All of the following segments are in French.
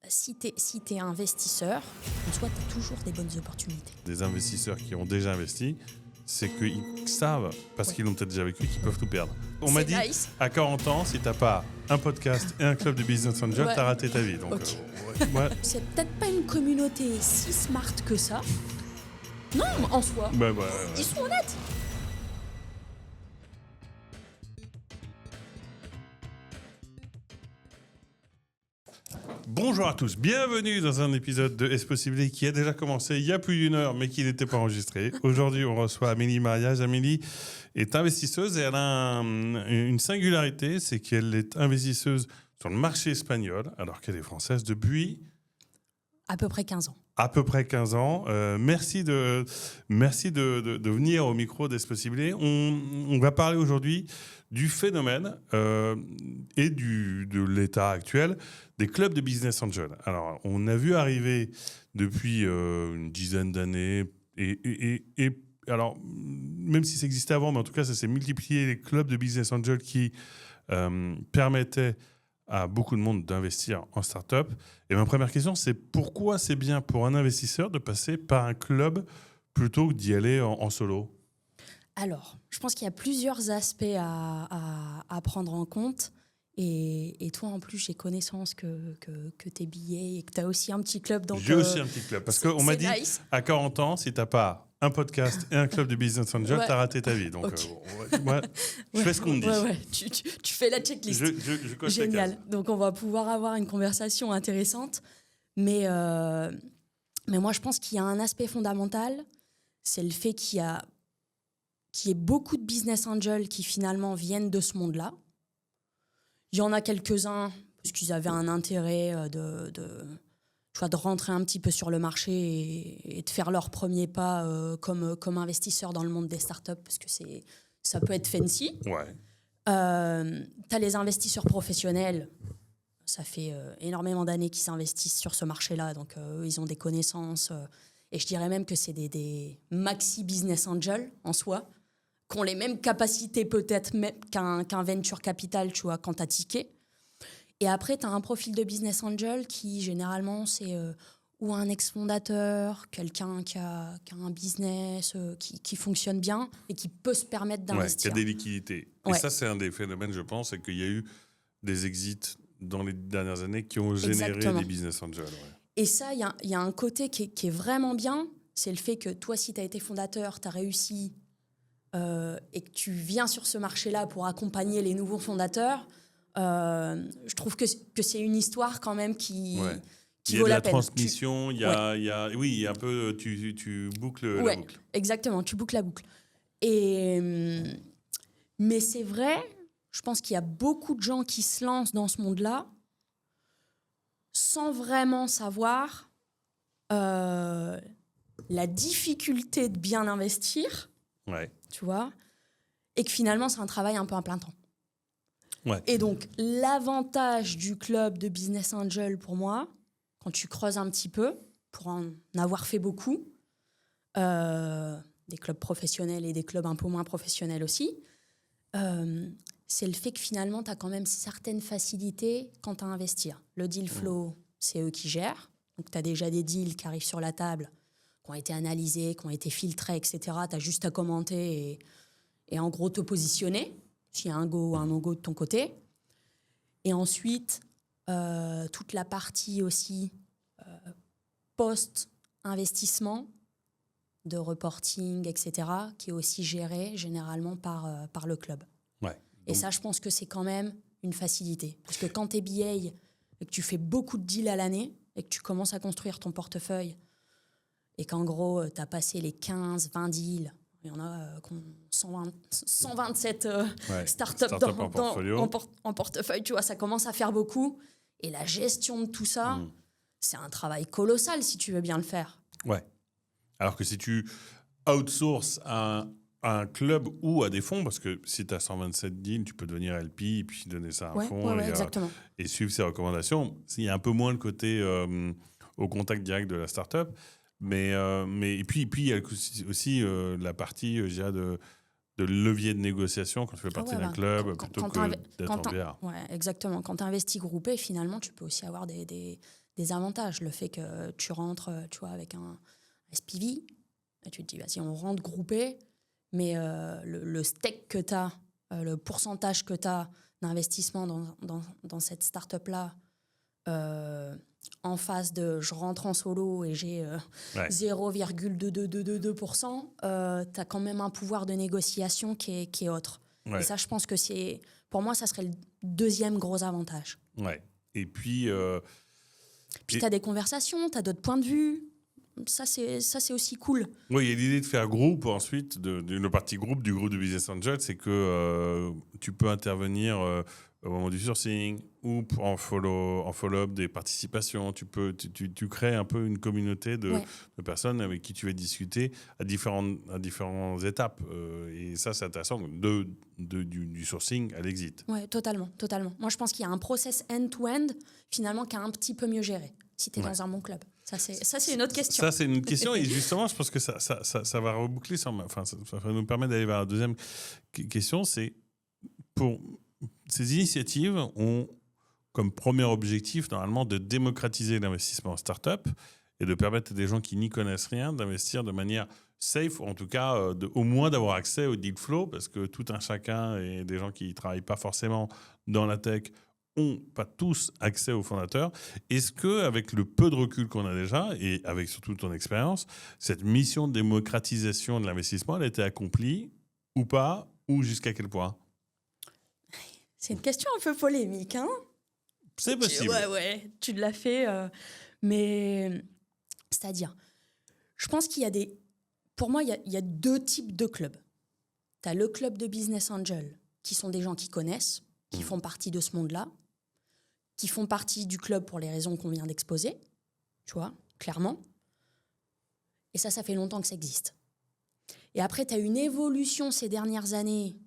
Si t'es investisseur, en soi, tu as toujours des bonnes opportunités. Des investisseurs qui ont déjà investi, c'est qu'ils savent, parce qu'ils l'ont peut-être déjà vécu, qu'ils peuvent tout perdre. On m'a dit, nice. à 40 ans, si t'as pas un podcast et un club de business angel, t'as raté ta vie. Donc, Ok. moi, C'est peut-être pas une communauté si smart que ça. Non, en soi. Ils sont honnêtes. Bonjour à tous, bienvenue dans un épisode de Est-ce possible qui a déjà commencé il y a plus d'une heure mais qui n'était pas enregistré. Aujourd'hui, on reçoit Amélie Mariage. Amélie est investisseuse et elle a une singularité, c'est qu'elle est investisseuse sur le marché espagnol alors qu'elle est française depuis... À peu près 15 ans. À peu près 15 ans. Merci de venir au micro d'Est possible. On va parler aujourd'hui du phénomène et de l'état actuel des clubs de business angel. Alors, on a vu arriver depuis une dizaine d'années et alors, même si ça existait avant, mais en tout cas, ça s'est multiplié, les clubs de business angel qui permettaient à beaucoup de monde d'investir en start-up. Et ma première question, c'est pourquoi c'est bien pour un investisseur de passer par un club plutôt que d'y aller en solo ? Alors, je pense qu'il y a plusieurs aspects à prendre en compte. Et toi, en plus, j'ai connaissance que tu es billet et que tu as aussi un petit club. J'ai aussi un petit club. Parce qu'on m'a dit, nice. à 40 ans, si tu n'as pas un podcast et un club de business angel, tu as raté ta vie. Donc, moi, je fais ce qu'on me dit. Ouais. Tu fais la checklist. Je coche Génial. les cases. Donc, on va pouvoir avoir une conversation intéressante. Mais moi, je pense qu'il y a un aspect fondamental. C'est le fait qu'il y ait beaucoup de business angels qui, finalement, viennent de ce monde-là. Il y en a quelques-uns, parce qu'ils avaient un intérêt de rentrer un petit peu sur le marché et de faire leur premier pas comme investisseur dans le monde des startups, parce que ça peut être fancy. Ouais. Tu as les investisseurs professionnels. Ça fait énormément d'années qu'ils s'investissent sur ce marché-là, donc ils ont des connaissances. Et je dirais même que c'est des maxi business angels en soi, qui ont les mêmes capacités peut-être qu'un venture capital, tu vois, quand tu as ticket. Et après, tu as un profil de business angel qui, généralement, c'est ou un ex-fondateur, quelqu'un qui a un business qui fonctionne bien et qui peut se permettre d'investir. Qui a des liquidités. Ouais. Et ça, c'est un des phénomènes, je pense, c'est qu'il y a eu des exits dans les dernières années qui ont généré des business angels. Ouais. Et ça, il y a un côté qui est vraiment bien, c'est le fait que toi, si tu as été fondateur, tu as réussi et que tu viens sur ce marché-là pour accompagner les nouveaux fondateurs, je trouve que c'est une histoire quand même qui vaut la peine. Il y a de la transmission, il y a un peu, tu boucles la boucle. Exactement, tu boucles la boucle. Mais c'est vrai, je pense qu'il y a beaucoup de gens qui se lancent dans ce monde-là sans vraiment savoir la difficulté de bien investir. Ouais. Tu vois, et que finalement, c'est un travail un peu à plein temps. Ouais. Et donc, l'avantage du club de business angel, pour moi, quand tu creuses un petit peu, pour en avoir fait beaucoup, des clubs professionnels et des clubs un peu moins professionnels aussi, c'est le fait que finalement, tu as quand même certaines facilités quand tu as à investir. Le deal flow, c'est eux qui gèrent. Donc, tu as déjà des deals qui arrivent sur la table, qui ont été analysés, qui ont été filtrés, etc. Tu as juste à commenter et en gros te positionner, s'il y a un go ou un no-go de ton côté. Et ensuite, toute la partie aussi post-investissement, de reporting, etc., qui est aussi gérée généralement par le club. Ouais. Et ça, je pense que c'est quand même une facilité. Parce que quand tu es BA et que tu fais beaucoup de deals à l'année et que tu commences à construire ton portefeuille, et qu'en gros, tu as passé les 15, 20 deals, il y en a qui ont 127 startups en portefeuille, tu vois, ça commence à faire beaucoup. Et la gestion de tout ça, c'est un travail colossal si tu veux bien le faire. Ouais. Alors que si tu outsources à un club ou à des fonds, parce que si tu as 127 deals, tu peux devenir LP et puis donner ça à un fonds et suivre ses recommandations. Il y a un peu moins le côté au contact direct de la startup. Mais et puis il y a aussi la partie, je dirais, de levier de négociation quand tu fais partie d'un club plutôt que d'être en BA. Ouais, exactement. Quand tu investis groupé, finalement, tu peux aussi avoir des des avantages. Le fait que tu rentres, tu vois, avec un SPV, et tu te dis, vas-y, on rentre groupé, mais le stake que tu as, le pourcentage que tu as d'investissement dans cette start-up-là, en face de je rentre en solo et j'ai 0,2222%, tu as quand même un pouvoir de négociation qui est autre. Ouais. Et ça, je pense que pour moi, ça serait le deuxième gros avantage. Ouais. Et puis... Puis tu as des conversations, tu as d'autres points de vue. Ça, c'est aussi cool. Oui, il y a l'idée de faire groupe ensuite, le parti groupe du groupe de Business Angel, c'est que tu peux intervenir au moment du sourcing ou en follow-up des participations. Tu crées un peu une communauté de personnes avec qui tu vas discuter à différentes étapes. Et ça, c'est intéressant, du sourcing à l'exit. Oui, totalement. Moi, je pense qu'il y a un process end-to-end, finalement, qui est un petit peu mieux géré, si tu es dans un bon club. Ça, c'est une autre question. Ça, c'est une autre question. Et justement, je pense que ça va reboucler. Ça va nous permettre d'aller vers la deuxième question. C'est pour ces initiatives ont comme premier objectif, normalement, de démocratiser l'investissement en start-up et de permettre à des gens qui n'y connaissent rien d'investir de manière safe, ou en tout cas, au moins d'avoir accès au deal flow, parce que tout un chacun et des gens qui ne travaillent pas forcément dans la tech n'ont pas tous accès aux fondateurs. Est-ce qu'avec le peu de recul qu'on a déjà, et avec surtout ton expérience, cette mission de démocratisation de l'investissement, elle a été accomplie ou pas, ou jusqu'à quel point ? C'est une question un peu polémique, hein ? C'est possible. Ouais, tu l'as fait. Mais c'est-à-dire, je pense qu'il y a pour moi, il y a deux types de clubs. Tu as le club de business angel, qui sont des gens qui connaissent, qui font partie de ce monde-là, qui font partie du club pour les raisons qu'on vient d'exposer, tu vois, clairement. Et ça fait longtemps que ça existe. Et après, tu as une évolution ces dernières années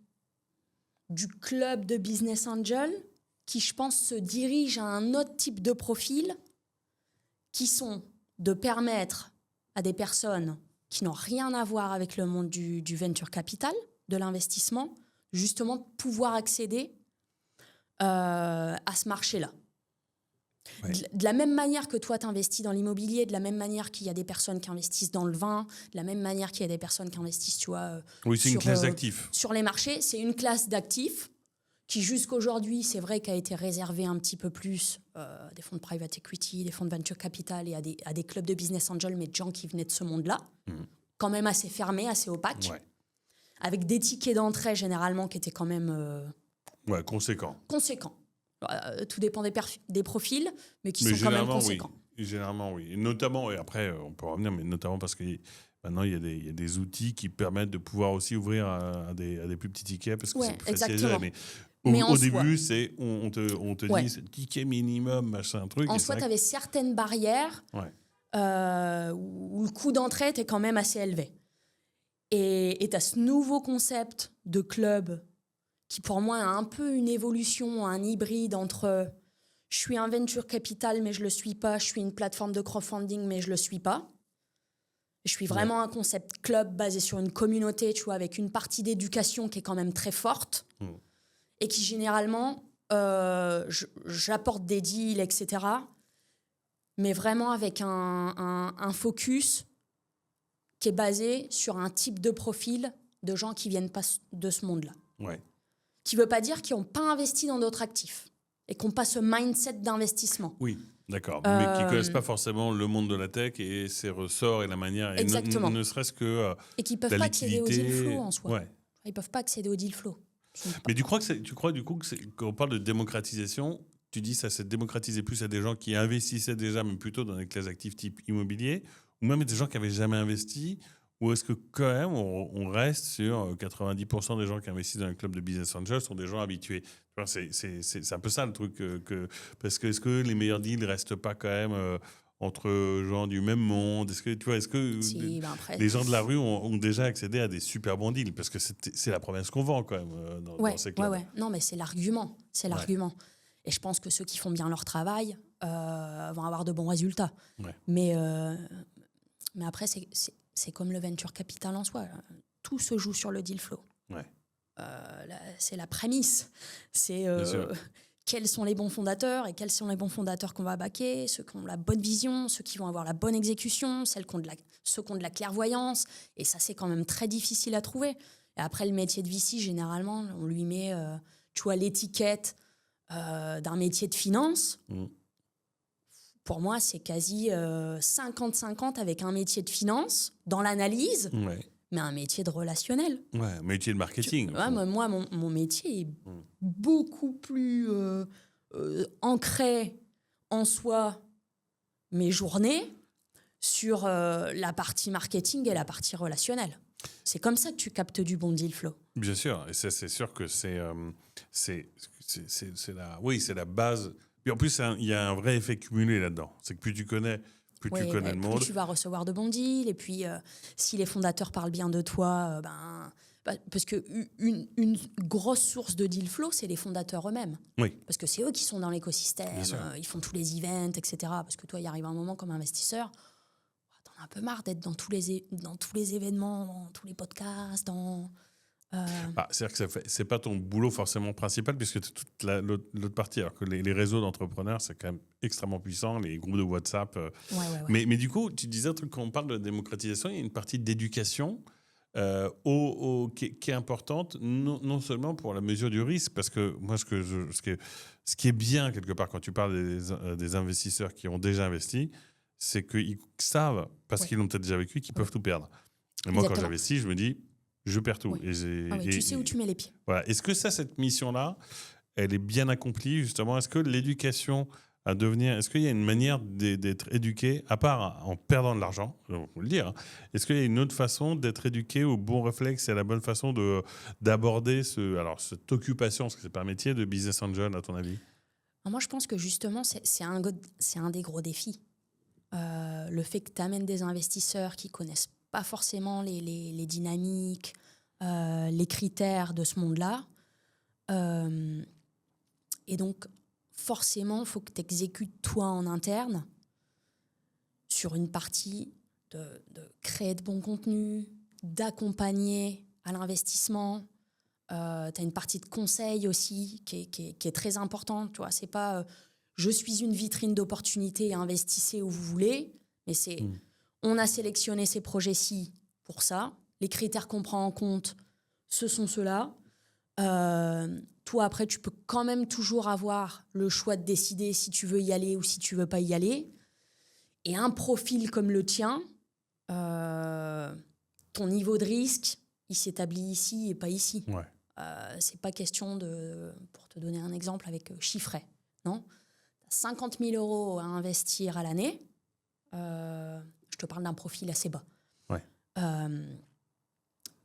du club de business angel qui, je pense, se dirige à un autre type de profil qui sont de permettre à des personnes qui n'ont rien à voir avec le monde du venture capital, de l'investissement, justement de pouvoir accéder à ce marché-là. Ouais. De la même manière que toi, tu investis dans l'immobilier, de la même manière qu'il y a des personnes qui investissent dans le vin, de la même manière qu'il y a des personnes qui investissent, tu vois, oui, c'est une classe d'actifs. Sur les marchés, c'est une classe d'actifs qui, jusqu'aujourd'hui, c'est vrai qu'a été réservée un petit peu plus à des fonds de private equity, des fonds de venture capital et à des clubs de business angel, mais de gens qui venaient de ce monde-là, quand même assez fermés, assez opaques, avec des tickets d'entrée généralement qui étaient quand même... conséquents. Tout dépend des profils, mais qui sont quand même conséquents. Oui. Généralement, oui. Et notamment, et après, on peut revenir, mais notamment parce que maintenant, il y a des outils qui permettent de pouvoir aussi ouvrir à des plus petits tickets, parce que c'est plus facile à gérer. Mais au début, on te dit c'est ticket minimum, machin, truc. En soi, tu avais certaines barrières où le coût d'entrée était quand même assez élevé. Et tu as ce nouveau concept de club qui pour moi a un peu une évolution, un hybride entre je suis un venture capital mais je le suis pas, je suis une plateforme de crowdfunding mais je le suis pas. Je suis vraiment un concept club basé sur une communauté, tu vois, avec une partie d'éducation qui est quand même très forte et qui généralement, j'apporte des deals, etc. Mais vraiment avec un focus qui est basé sur un type de profil de gens qui viennent pas de ce monde-là. Ouais. Qui ne veut pas dire qu'ils n'ont pas investi dans d'autres actifs et qui n'ont pas ce mindset d'investissement. Oui, d'accord. Mais qui ne connaissent pas forcément le monde de la tech et ses ressorts et la manière. Exactement. Et ne serait-ce que et qui ne peuvent pas accéder au deal flow en soi. Ouais. Ils ne peuvent pas accéder au deal flow. Mais tu crois du coup que quand on parle de démocratisation, tu dis ça s'est démocratisé plus à des gens qui investissaient déjà, mais plutôt dans des classes actives type immobilier, ou même des gens qui n'avaient jamais investi? Ou est-ce que quand même on reste sur 90% des gens qui investissent dans un club de business angels sont des gens habitués? C'est un peu ça le truc. Parce que est-ce que les meilleurs deals ne restent pas quand même entre gens du même monde? Est-ce que les gens de la rue ont déjà accédé à des super bons deals? Parce que c'est la promesse qu'on vend quand même dans ces clubs. Ouais. Non, mais c'est l'argument. Et je pense que ceux qui font bien leur travail vont avoir de bons résultats. Ouais. Mais après, c'est comme le venture capital en soi. Tout se joue sur le deal flow. Ouais. C'est la prémisse. C'est quels sont les bons fondateurs et quels sont les bons fondateurs qu'on va backer, ceux qui ont la bonne vision, ceux qui vont avoir la bonne exécution, ceux qui ont de la clairvoyance. Et ça, c'est quand même très difficile à trouver. Et après, le métier de VC, généralement, on lui met tu vois, l'étiquette d'un métier de finance. Pour moi, c'est quasi 50-50 avec un métier de finance dans l'analyse, mais un métier de relationnel. Ouais, un métier de marketing. Moi, mon métier est beaucoup plus ancré en soi, mes journées, sur la partie marketing et la partie relationnelle. C'est comme ça que tu captes du bon deal flow. Bien sûr, et ça, c'est sûr que c'est la base. Puis en plus, il y a un vrai effet cumulé là-dedans. C'est que plus tu connais le monde. Plus tu vas recevoir de bons deals. Et puis, si les fondateurs parlent bien de toi, parce qu'une grosse source de deal flow, c'est les fondateurs eux-mêmes. Oui. Parce que c'est eux qui sont dans l'écosystème, ils font tous les events, etc. Parce que toi, il arrive un moment comme investisseur, t'en as un peu marre d'être dans tous les événements, dans tous les podcasts, c'est-à-dire que c'est pas ton boulot forcément principal, puisque c'est toute l'autre partie. Alors que les réseaux d'entrepreneurs, c'est quand même extrêmement puissant, les groupes de WhatsApp. Ouais. Mais du coup, tu disais un truc, quand on parle de démocratisation, il y a une partie d'éducation qui est importante, non seulement pour la mesure du risque, parce que moi, ce qui est bien quelque part quand tu parles des investisseurs qui ont déjà investi, c'est qu'ils savent, parce qu'ils l'ont peut-être déjà vécu, qu'ils peuvent tout perdre. Et moi, quand j'investis, je me dis, je perds tout. Oui. Tu sais où tu mets les pieds. Voilà. Est-ce que cette mission-là, elle est bien accomplie, justement? Est-ce que l'éducation à devenir... Est-ce qu'il y a une manière d'être éduqué, à part en perdant de l'argent, on peut le dire, hein, est-ce qu'il y a une autre façon d'être éduqué au bon réflexe et à la bonne façon d'aborder cette occupation, parce que c'est pas un métier, de business angel, à ton avis? Moi, je pense que justement, c'est un des gros défis. Le fait que tu amènes des investisseurs qui connaissent pas forcément les dynamiques, les critères de ce monde-là. Et donc, forcément, il faut que tu exécutes toi en interne sur une partie de créer de bons contenus, d'accompagner à l'investissement. Tu as une partie de conseil aussi qui est très importante. Tu vois, c'est pas je suis une vitrine d'opportunités et investissez où vous voulez, mais c'est on a sélectionné ces projets-ci pour ça. Les critères qu'on prend en compte, ce sont ceux-là. Toi, après, tu peux quand même toujours avoir le choix de décider si tu veux y aller ou si tu veux pas y aller. Et un profil comme le tien, ton niveau de risque, il s'établit ici et pas ici. Ouais. C'est pas question de... Pour te donner un exemple avec chiffret, non ? 50 000 € à investir à l'année. Je te parle d'un profil assez bas. Ouais.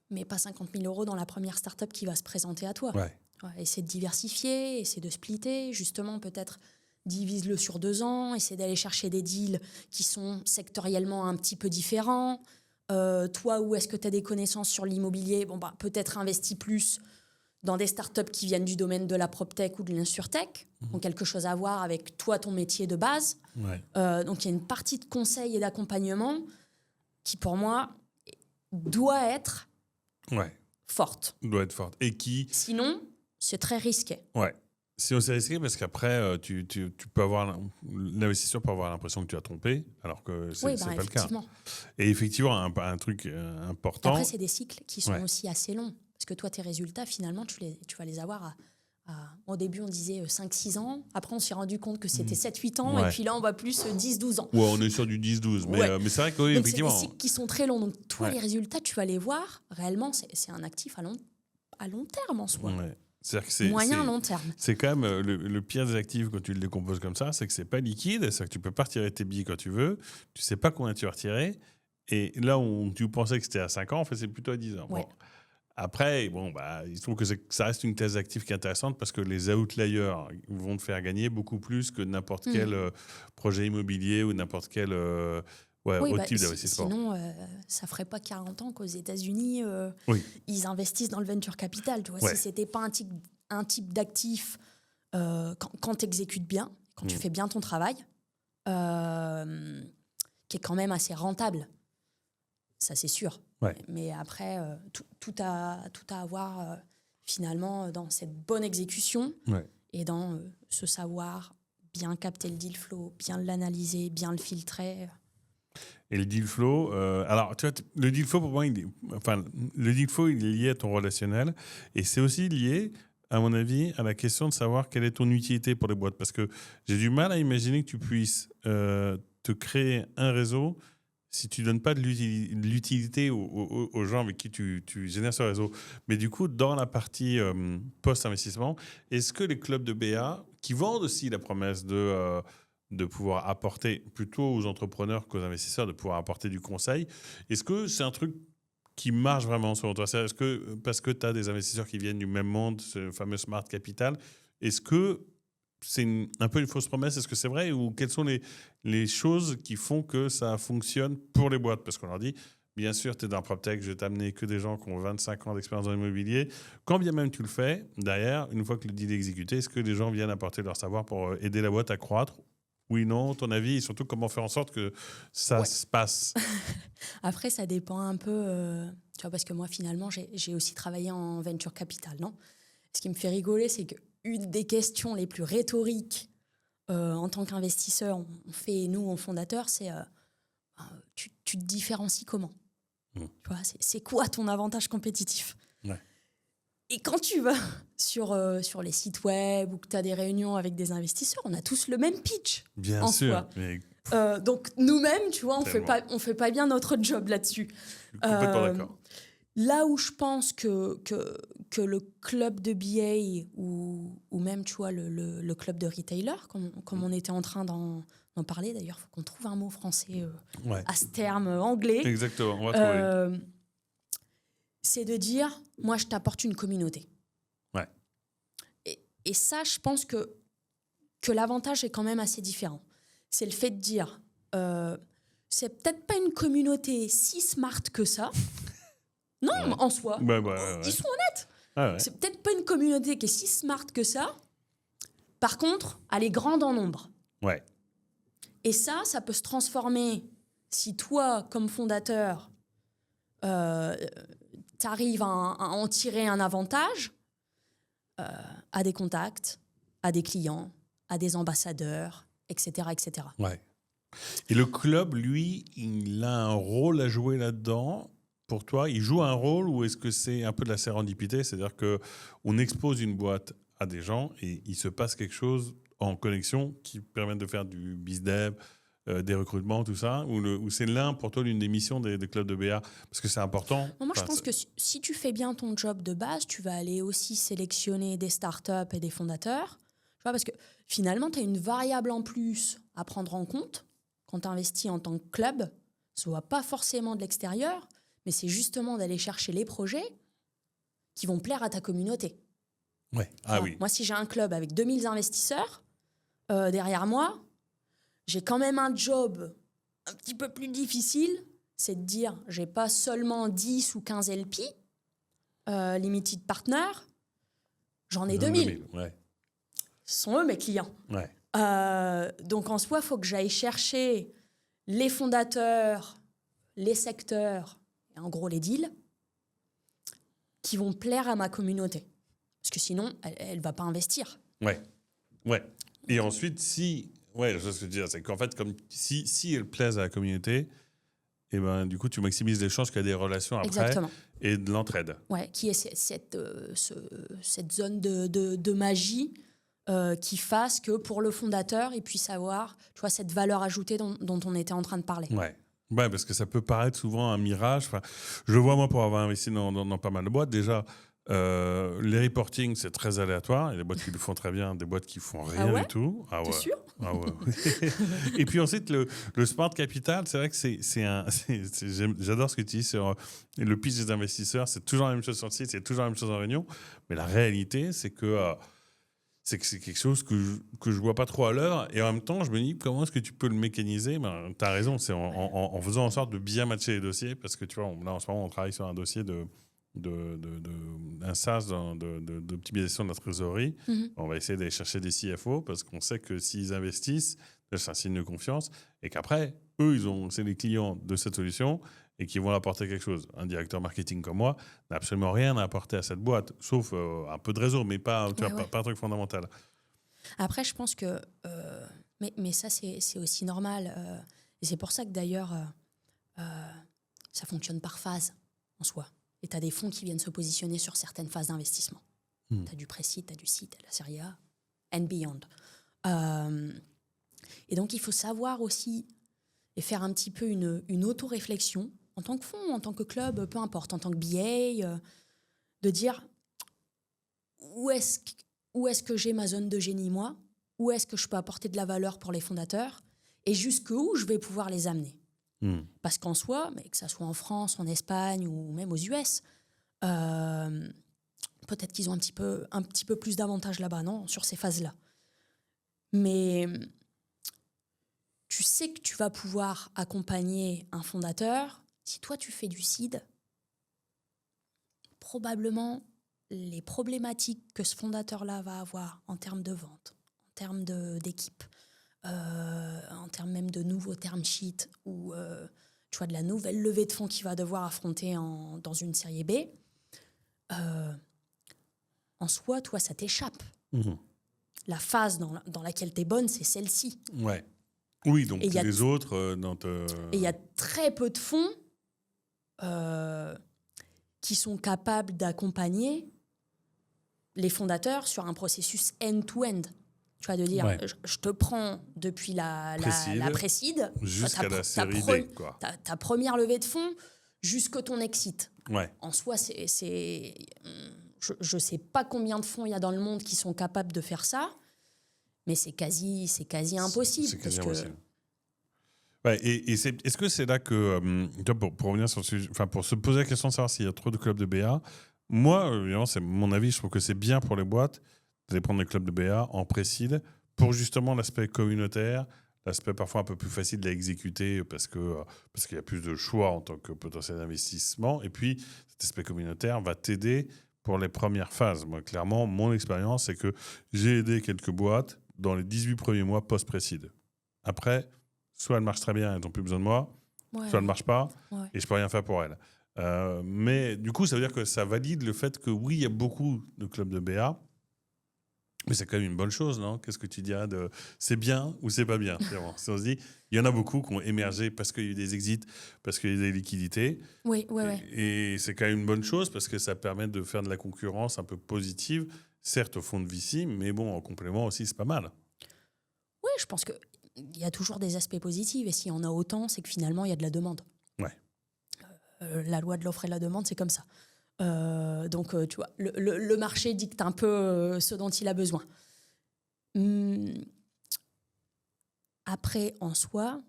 Mais pas 50 000 € dans la première start-up qui va se présenter à toi. Ouais. Essaie de diversifier, essaie de splitter. Justement, peut-être divise-le sur 2 ans. Essaie d'aller chercher des deals qui sont sectoriellement un petit peu différents. Toi, où est-ce que tu as des connaissances sur l'immobilier ? Peut-être investis plus dans des startups qui viennent du domaine de la PropTech ou de l'InsurTech, ont quelque chose à voir avec toi, ton métier de base. Ouais. Donc, il y a une partie de conseil et d'accompagnement qui, pour moi, doit être forte. Doit être forte. Et qui... Sinon, c'est très risqué. Ouais. Sinon, c'est risqué parce qu'après, tu peux avoir... L'investisseur peut avoir l'impression que tu as trompé, alors que c'est pas le cas. Et effectivement, un truc important... Après, c'est des cycles qui sont aussi assez longs. Parce que toi, tes résultats, finalement, tu vas les avoir au début, on disait 5-6 ans. Après, on s'est rendu compte que c'était 7-8 ans. Ouais. Et puis là, on va plus 10-12 ans. Ouais, on est sur du 10-12. Mais c'est vrai que oui, effectivement... C'est des cycles qui sont très longs. Donc, toi, les résultats, tu vas les voir. Réellement, c'est un actif à long terme en soi. Ouais. C'est-à-dire que moyen, long terme. C'est quand même le pire des actifs quand tu le décomposes comme ça, c'est que c'est pas liquide. C'est-à-dire que tu peux pas retirer tes billets quand tu veux. Tu sais pas combien tu vas retirer. Et là où tu pensais que c'était à 5 ans, en fait, c'est plutôt à 10 ans. Ouais. Bon. Après, il se trouve que ça reste une classe d'actifs qui est intéressante parce que les outliers vont te faire gagner beaucoup plus que n'importe quel projet immobilier ou n'importe quel autre type d'investissement. Sinon, ça ferait pas 40 ans qu'aux États-Unis, ils investissent dans le venture capital. Tu vois, si c'était pas un type d'actif, quand tu exécutes bien, quand tu fais bien ton travail, qui est quand même assez rentable, ça c'est sûr. Ouais. Mais après, tout à avoir finalement dans cette bonne exécution et dans ce savoir, bien capter le deal flow, bien l'analyser, bien le filtrer. Et le deal flow, alors tu vois, le deal flow pour moi, le deal flow il est lié à ton relationnel et c'est aussi lié, à mon avis, à la question de savoir quelle est ton utilité pour les boîtes. Parce que j'ai du mal à imaginer que tu puisses te créer un réseau si tu ne donnes pas de l'utilité aux gens avec qui tu génères ce réseau. Mais du coup, dans la partie post-investissement, est-ce que les clubs de BA, qui vendent aussi la promesse de pouvoir apporter plutôt aux entrepreneurs qu'aux investisseurs, de pouvoir apporter du conseil, est-ce que c'est un truc qui marche vraiment selon toi? Est-ce que, parce que tu as des investisseurs qui viennent du même monde, ce fameux smart capital, est-ce que c'est un peu une fausse promesse? Est-ce que c'est vrai? Ou quelles sont les choses qui font que ça fonctionne pour les boîtes? Parce qu'on leur dit, bien sûr, tu es dans PropTech, je vais t'amener que des gens qui ont 25 ans d'expérience dans l'immobilier. Quand bien même tu le fais, derrière, une fois que le deal est exécuté, est-ce que les gens viennent apporter leur savoir pour aider la boîte à croître? Oui, non, ton avis, et surtout comment faire en sorte que ça se passe? Après, ça dépend un peu, tu vois, parce que moi, finalement, j'ai aussi travaillé en venture capital, non? Ce qui me fait rigoler, c'est qu'une des questions les plus rhétoriques en tant qu'investisseur, on fait, nous, en fondateur, c'est tu te différencies comment? Tu vois, c'est quoi ton avantage compétitif? Ouais. Et quand tu vas sur les sites web ou que tu as des réunions avec des investisseurs, on a tous le même pitch. Bien en sûr. soi. Mais Donc nous-mêmes, tu vois, on Tellement. fait pas bien notre job là-dessus. je suis complètement d'accord. Là où je pense que le club de BA ou même, tu vois, le club de retailer, comme on était en train d'en parler, d'ailleurs, il faut qu'on trouve un mot français Ouais. à ce terme anglais. Exactement, on va trouver. C'est de dire, moi, je t'apporte une communauté. Ouais. Et ça, je pense que l'avantage est quand même assez différent. C'est le fait de dire, c'est peut-être pas une communauté si smart que ça. Non, Ouais. en soi. Ouais. Ils sont honnêtes. Ah ouais. C'est peut-être pas une communauté qui est si smart que ça. Par contre, elle est grande en nombre. Ouais. Et ça peut se transformer si toi, comme fondateur, tu arrives à en tirer un avantage à des contacts, à des clients, à des ambassadeurs, etc., etc. Ouais. Et le club, lui, il a un rôle à jouer là-dedans. Pour toi, il joue un rôle ou est-ce que c'est un peu de la sérendipité? C'est-à-dire qu'on expose une boîte à des gens et il se passe quelque chose en connexion qui permet de faire du bizdev, des recrutements, tout ça, ou c'est pour toi l'une des missions des clubs de BA? Parce que c'est important. Moi, je pense que si tu fais bien ton job de base, tu vas aller aussi sélectionner des startups et des fondateurs. Tu vois, parce que finalement, tu as une variable en plus à prendre en compte quand tu investis en tant que club. Ce ne soit pas forcément de l'extérieur, mais c'est justement d'aller chercher les projets qui vont plaire à ta communauté. Ouais. Ah oui. Moi, si j'ai un club avec 2000 investisseurs derrière moi, j'ai quand même un job un petit peu plus difficile, c'est de dire, j'ai pas seulement 10 ou 15 LP, limited partners, j'en ai 2000. Ouais. Ce sont eux mes clients. Ouais. Donc en soi, il faut que j'aille chercher les fondateurs, les secteurs, et en gros les deals, qui vont plaire à ma communauté. Parce que sinon, elle ne va pas investir. Ouais. Et ensuite, je sais ce que tu veux dire, c'est qu'en fait, comme si elles plaisent à la communauté, et ben du coup, tu maximises les chances qu'il y ait des relations après. Exactement. Et de l'entraide. Ouais, qui est cette zone de magie qui fasse que pour le fondateur, il puisse avoir, tu vois, cette valeur ajoutée dont on était en train de parler. Ouais, parce que ça peut paraître souvent un mirage. Enfin, je le vois, moi, pour avoir investi dans pas mal de boîtes. Déjà, les reporting, c'est très aléatoire. Il y a des boîtes qui le font très bien, des boîtes qui font rien du tout. T'es sûr? Ah ouais. Et puis ensuite, le smart capital, c'est vrai que j'adore ce que tu dis sur le pitch des investisseurs. C'est toujours la même chose sur le site, c'est toujours la même chose en réunion. Mais la réalité, c'est que c'est quelque chose que je vois pas trop à l'heure. Et en même temps, je me dis, comment est-ce que tu peux le mécaniser? Tu as raison, c'est en faisant en sorte de bien matcher les dossiers. Parce que tu vois, là, en ce moment, on travaille sur un dossier un SaaS d'optimisation de la trésorerie. On va essayer d'aller chercher des CFO parce qu'on sait que s'ils investissent, c'est un signe de confiance et qu'après, eux, c'est les clients de cette solution et qui vont apporter quelque chose. Un directeur marketing comme moi n'a absolument rien à apporter à cette boîte, sauf un peu de réseau, mais pas un truc fondamental. Après, je pense que... mais ça, c'est aussi normal. Et c'est pour ça que d'ailleurs, ça fonctionne par phase en soi. Et tu as des fonds qui viennent se positionner sur certaines phases d'investissement. Tu as du pré-seed, tu as du seed, tu as la série A, and beyond. Et donc, il faut savoir aussi et faire un petit peu une auto-réflexion en tant que fonds, en tant que club, peu importe, en tant que BA, de dire où est-ce que j'ai ma zone de génie, moi, où est-ce que je peux apporter de la valeur pour les fondateurs et jusqu'où je vais pouvoir les amener. Parce qu'en soi, mais que ça soit en France, en Espagne ou même aux US, peut-être qu'ils ont un petit peu plus d'avantages là-bas, non, sur ces phases-là. Mais tu sais que tu vas pouvoir accompagner un fondateur. Si toi, tu fais du seed, probablement les problématiques que ce fondateur-là va avoir en termes de vente, en termes d'équipe, en termes même de nouveaux term sheets ou tu vois, de la nouvelle levée de fonds qu'il va devoir affronter dans une série B, en soi, toi, ça t'échappe. La phase dans laquelle tu es bonne, c'est celle-ci. Ouais. Oui, donc et les autres... Et il y a très peu de fonds qui sont capables d'accompagner les fondateurs sur un processus end-to-end. Tu vois, de dire, je te prends depuis la pré-seed jusqu'à la série D, quoi. Ta première levée de fonds jusqu'à ton exit. Ouais. En soi, je ne sais pas combien de fonds il y a dans le monde qui sont capables de faire ça, mais c'est quasi impossible. C'est quasi impossible. Ouais, est-ce que c'est là que, pour revenir sur le sujet, pour se poser la question de savoir s'il y a trop de clubs de BA, moi, évidemment, c'est mon avis, je trouve que c'est bien pour les boîtes d'aller prendre des clubs de BA en pré-seed pour justement l'aspect communautaire, l'aspect parfois un peu plus facile à exécuter parce qu'il y a plus de choix en tant que potentiel investissement. Et puis, cet aspect communautaire va t'aider pour les premières phases. Moi, clairement, mon expérience, c'est que j'ai aidé quelques boîtes dans les 18 premiers mois post-pré-seed. Après, soit elles marchent très bien, elles n'ont plus besoin de moi, soit elles ne marchent pas, et je ne peux rien faire pour elles. Mais du coup, ça veut dire que ça valide le fait que oui, il y a beaucoup de clubs de BA, mais c'est quand même une bonne chose, non ? Qu'est-ce que tu dirais de c'est bien ou c'est pas bien ? Si on se dit, il y en a beaucoup qui ont émergé parce qu'il y a eu des exits, parce qu'il y a eu des liquidités. Oui. Et c'est quand même une bonne chose parce que ça permet de faire de la concurrence un peu positive, certes au fond de VC, mais bon, en complément aussi, c'est pas mal. Oui, je pense qu'il y a toujours des aspects positifs. Et s'il y en a autant, c'est que finalement, il y a de la demande. Ouais. La loi de l'offre et de la demande, c'est comme ça. Donc, tu vois, le marché dicte un peu ce dont il a besoin. Après, en soi,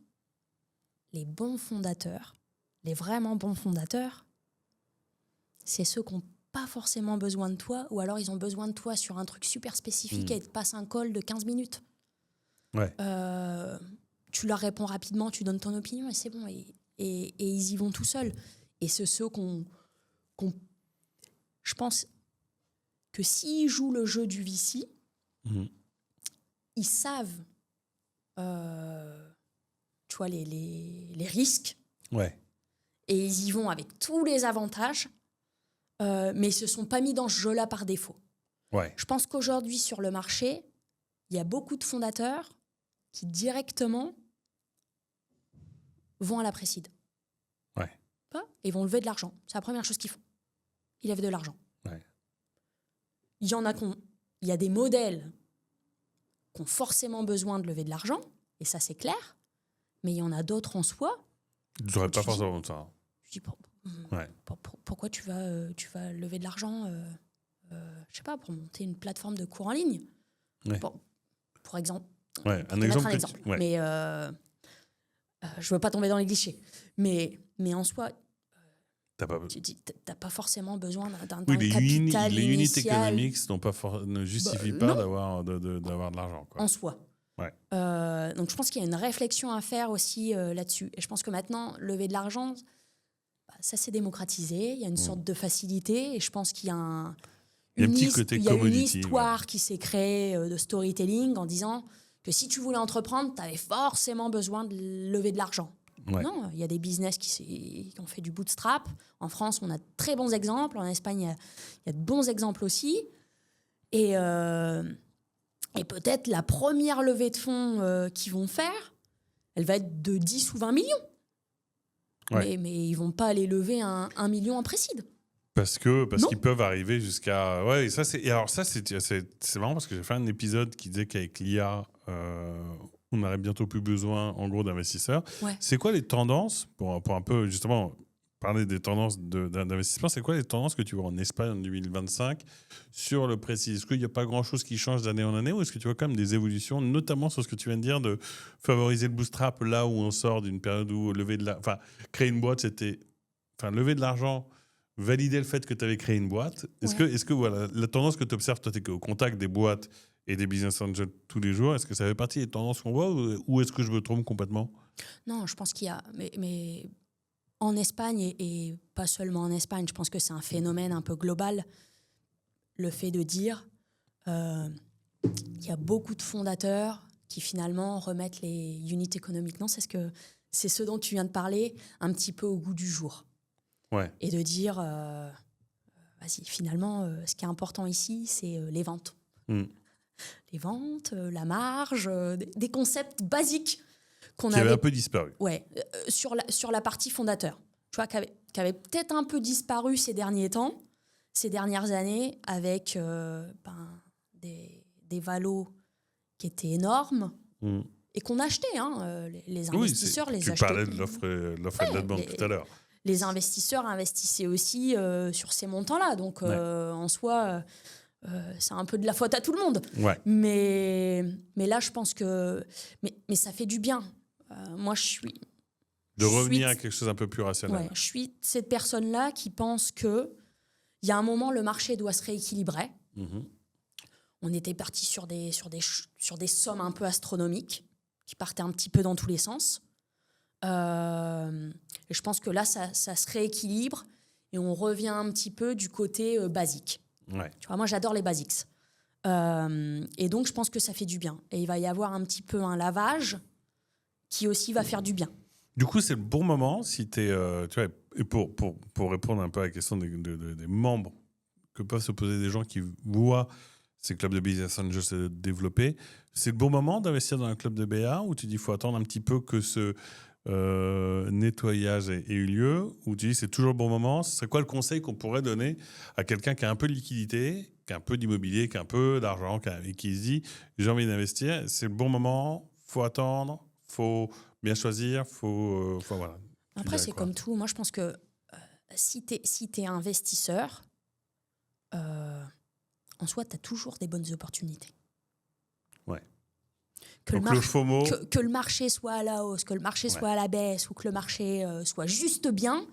les bons fondateurs, les vraiment bons fondateurs, c'est ceux qui n'ont pas forcément besoin de toi, ou alors ils ont besoin de toi sur un truc super spécifique et ils te passent un call de 15 minutes. Ouais. Tu leur réponds rapidement, tu donnes ton opinion et c'est bon. Et ils y vont tout seuls. Et c'est ceux qu'on je pense que s'ils jouent le jeu du VC, ils savent tu vois, les risques. Ouais. Et ils y vont avec tous les avantages, mais ils ne se sont pas mis dans ce jeu-là par défaut. Ouais. Je pense qu'aujourd'hui, sur le marché, il y a beaucoup de fondateurs qui directement vont à la pré-seed. Ouais. Et vont lever de l'argent. C'est la première chose qu'ils font. Ils lèvent de l'argent. Ouais. Il y a des modèles qui ont forcément besoin de lever de l'argent, et ça c'est clair, mais il y en a d'autres en soi. Je n'aurais pas forcément de ça. Je dis, pourquoi tu vas lever de l'argent je sais pas, pour monter une plateforme de cours en ligne. Ouais. Pour exemple. Ouais, un exemple. Ouais. Mais je veux pas tomber dans les clichés. Mais en soi, t'as pas forcément besoin d'un capital les unit initial. economics ne justifient pas d'avoir de l'argent, quoi. En soi. Ouais. Donc je pense qu'il y a une réflexion à faire aussi là-dessus. Et je pense que maintenant, lever de l'argent, ça s'est démocratisé. Il y a une sorte de facilité. Et je pense qu'il y a une histoire qui s'est créée de storytelling en disant que si tu voulais entreprendre, tu avais forcément besoin de lever de l'argent. Ouais. Non, il y a des business qui ont fait du bootstrap. En France, on a de très bons exemples. En Espagne, il y a de bons exemples aussi. Et Et peut-être la première levée de fonds qu'ils vont faire, elle va être de 10 ou 20 millions. Ouais. Mais ils ne vont pas aller lever 1 million en précide. Parce Non. qu'ils peuvent arriver jusqu'à... Ouais, et alors ça, c'est marrant parce que j'ai fait un épisode qui disait qu'avec l'IA, on n'aurait bientôt plus besoin, en gros, d'investisseurs. Ouais. C'est quoi les tendances, pour un peu, justement, parler des tendances d'investissement, c'est quoi les tendances que tu vois en Espagne en 2025 sur le précis? Est-ce qu'il n'y a pas grand-chose qui change d'année en année ou est-ce que tu vois quand même des évolutions, notamment sur ce que tu viens de dire, de favoriser le bootstrap là où on sort d'une période où créer une boîte, c'était... Enfin, lever de l'argent... Valider le fait que tu avais créé une boîte. Est-ce que voilà, la tendance que tu observes, toi, tu es au contact des boîtes et des business angels tous les jours, est-ce que ça fait partie des tendances qu'on voit ou est-ce que je me trompe complètement? Non, je pense qu'il y a... Mais en Espagne, et pas seulement en Espagne, je pense que c'est un phénomène un peu global, le fait de dire qu'il y a beaucoup de fondateurs qui finalement remettent les unités économiques. Non, c'est ce dont tu viens de parler, un petit peu au goût du jour. Ouais. Et de dire, vas-y, finalement, ce qui est important ici, c'est les ventes. Les ventes, la marge, des concepts basiques qu'on qui avaient un peu disparu. Ouais, sur la partie fondateur. Tu vois, qui avait peut-être un peu disparu ces derniers temps, ces dernières années, avec des valos qui étaient énormes et qu'on achetait. Hein, les investisseurs les achetaient. Tu parlais de l'offre de la banque tout à l'heure. Les investisseurs investissaient aussi sur ces montants-là. Donc, en soi, c'est un peu de la faute à tout le monde. Ouais. Mais là, je pense que... Mais ça fait du bien. Moi, je suis... De revenir à quelque chose un peu plus rationnel. Ouais, je suis cette personne-là qui pense qu'il y a un moment, le marché doit se rééquilibrer. On était parti sur des sommes un peu astronomiques qui partaient un petit peu dans tous les sens. Et je pense que là, ça se rééquilibre et on revient un petit peu du côté basique. Ouais. Tu vois, moi, j'adore les basics. Et donc, je pense que ça fait du bien. Et il va y avoir un petit peu un lavage qui aussi va faire du bien. Du coup, c'est le bon moment si tu es... tu vois, et pour répondre un peu à la question des membres que peuvent se poser des gens qui voient ces clubs de business angels se développer, c'est le bon moment d'investir dans un club de BA ou tu dis qu'il faut attendre un petit peu que ce... nettoyage ait eu lieu, où tu dis c'est toujours le bon moment, ce serait quoi le conseil qu'on pourrait donner à quelqu'un qui a un peu de liquidité, qui a un peu d'immobilier, qui a un peu d'argent, et qui se dit j'ai envie d'investir, c'est le bon moment, faut attendre, faut bien choisir, faut voilà. Après, c'est comme tout. Moi, je pense que si t'es investisseur, en soi, tu as toujours des bonnes opportunités. Ouais. Que donc le FOMO... que le marché soit à la hausse, que le marché soit à la baisse ou que le marché soit juste bien,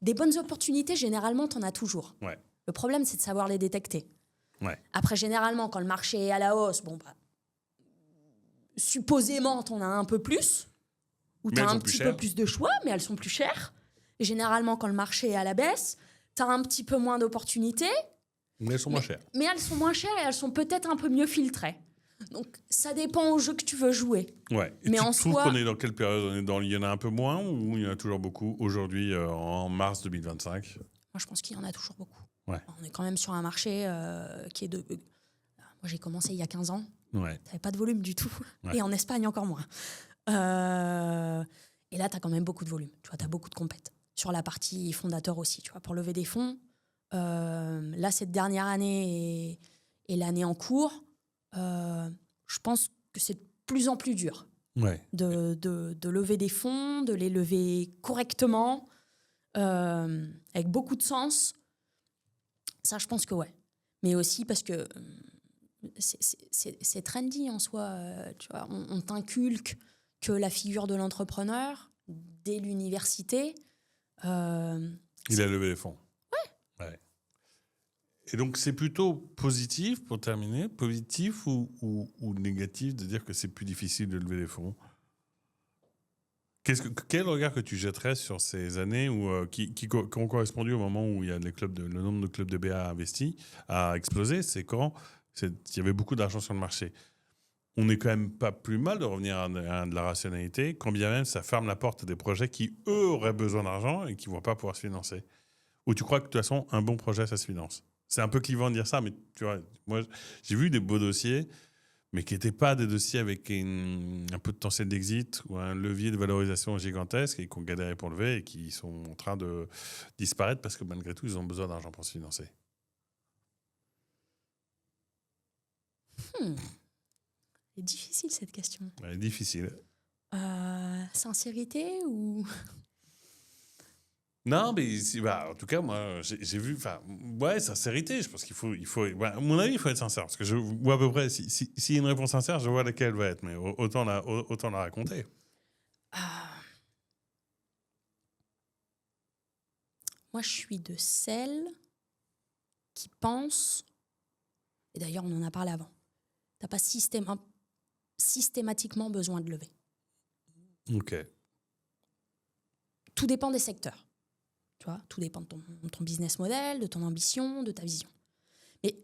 des bonnes opportunités, généralement, tu en as toujours. Ouais. Le problème, c'est de savoir les détecter. Ouais. Après, généralement, quand le marché est à la hausse, supposément, tu en as un peu plus, ou tu as un petit peu plus de choix, mais elles sont plus chères. Et généralement, quand le marché est à la baisse, tu as un petit peu moins d'opportunités. Mais elles sont moins chères. Mais elles sont moins chères et elles sont peut-être un peu mieux filtrées. Donc, ça dépend au jeu que tu veux jouer. Ouais. Et mais tu en trouves soi, qu'on est dans quelle période? Il y en a un peu moins ou il y en a toujours beaucoup aujourd'hui, en mars 2025? Moi, je pense qu'il y en a toujours beaucoup. Ouais. On est quand même sur un marché qui est de... Moi, j'ai commencé il y a 15 ans. Ouais. Tu n'avais pas de volume du tout. Ouais. Et en Espagne, encore moins. Et là, tu as quand même beaucoup de volume. Tu vois, tu as beaucoup de compètes. Sur la partie fondateur aussi, tu vois, pour lever des fonds. Là, cette dernière année et l'année en cours, je pense que c'est de plus en plus dur de lever des fonds, de les lever correctement, avec beaucoup de sens. Ça, je pense que ouais. Mais aussi parce que c'est trendy en soi. Tu vois, on t'inculque que la figure de l'entrepreneur, dès l'université... il a levé les fonds. Ouais. Et donc, c'est plutôt positif, pour terminer, positif ou négatif de dire que c'est plus difficile de lever les fonds? Quel regard que tu jetterais sur ces années qui ont correspondu au moment où il y a le nombre de clubs de BA investis a explosé? C'est quand il y avait beaucoup d'argent sur le marché. On n'est quand même pas plus mal de revenir à de la rationalité, quand bien même ça ferme la porte à des projets qui, eux, auraient besoin d'argent et qui ne vont pas pouvoir se financer. Ou tu crois que de toute façon, un bon projet, ça se finance? C'est un peu clivant de dire ça, mais tu vois, moi, j'ai vu des beaux dossiers, mais qui n'étaient pas des dossiers avec un potentiel d'exit ou un levier de valorisation gigantesque et qui ont galéré pour lever et qui sont en train de disparaître parce que malgré tout, ils ont besoin d'argent pour se financer. C'est difficile cette question. Elle est difficile. Sincérité ou... Non, mais en tout cas, moi, j'ai vu... Ouais, sincérité, je pense qu'il faut à mon avis, il faut être sincère. Parce que je vois à peu près... S'il y a une réponse sincère, je vois laquelle va être. Mais autant la raconter. Moi, je suis de celles qui pensent... Et d'ailleurs, on en a parlé avant. Tu n'as pas systématiquement besoin de lever. OK. Tout dépend des secteurs. Tu vois, tout dépend de ton business model, de ton ambition, de ta vision. Mais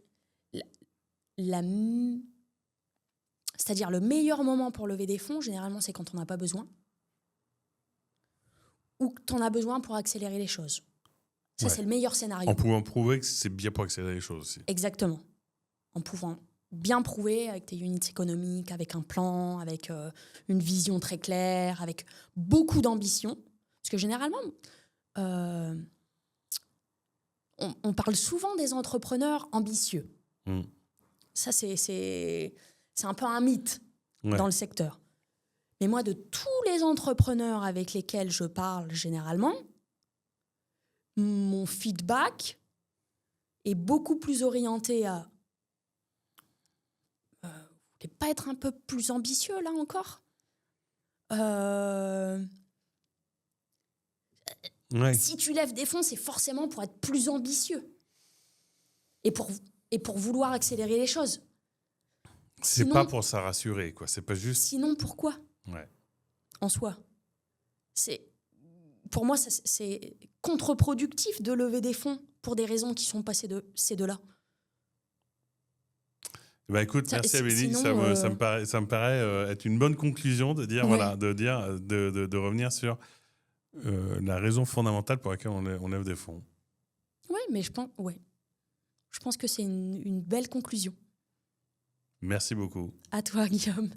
c'est-à-dire le meilleur moment pour lever des fonds, généralement, c'est quand on n'a pas besoin ou que tu en as besoin pour accélérer les choses. Ça, c'est le meilleur scénario. En pouvant prouver que c'est bien pour accélérer les choses aussi. Exactement. En pouvant bien prouver avec tes units économiques, avec un plan, avec une vision très claire, avec beaucoup d'ambition. Parce que généralement... on parle souvent des entrepreneurs ambitieux. Ça, c'est un peu un mythe dans le secteur. Mais moi, de tous les entrepreneurs avec lesquels je parle généralement, mon feedback est beaucoup plus orienté à vous voulez pas être un peu plus ambitieux là encore Si tu lèves des fonds, c'est forcément pour être plus ambitieux et pour vouloir accélérer les choses. C'est pas pour ça rassurer, quoi. C'est pas juste. Sinon, pourquoi ? En soi, pour moi, c'est contre-productif de lever des fonds pour des raisons qui sont passées de ces deux-là. Écoute, merci Amélie. Ça me paraît être une bonne conclusion de dire de revenir sur la raison fondamentale pour laquelle on lève des fonds. Oui, mais je pense que c'est une belle conclusion. Merci beaucoup. À toi, Guillaume.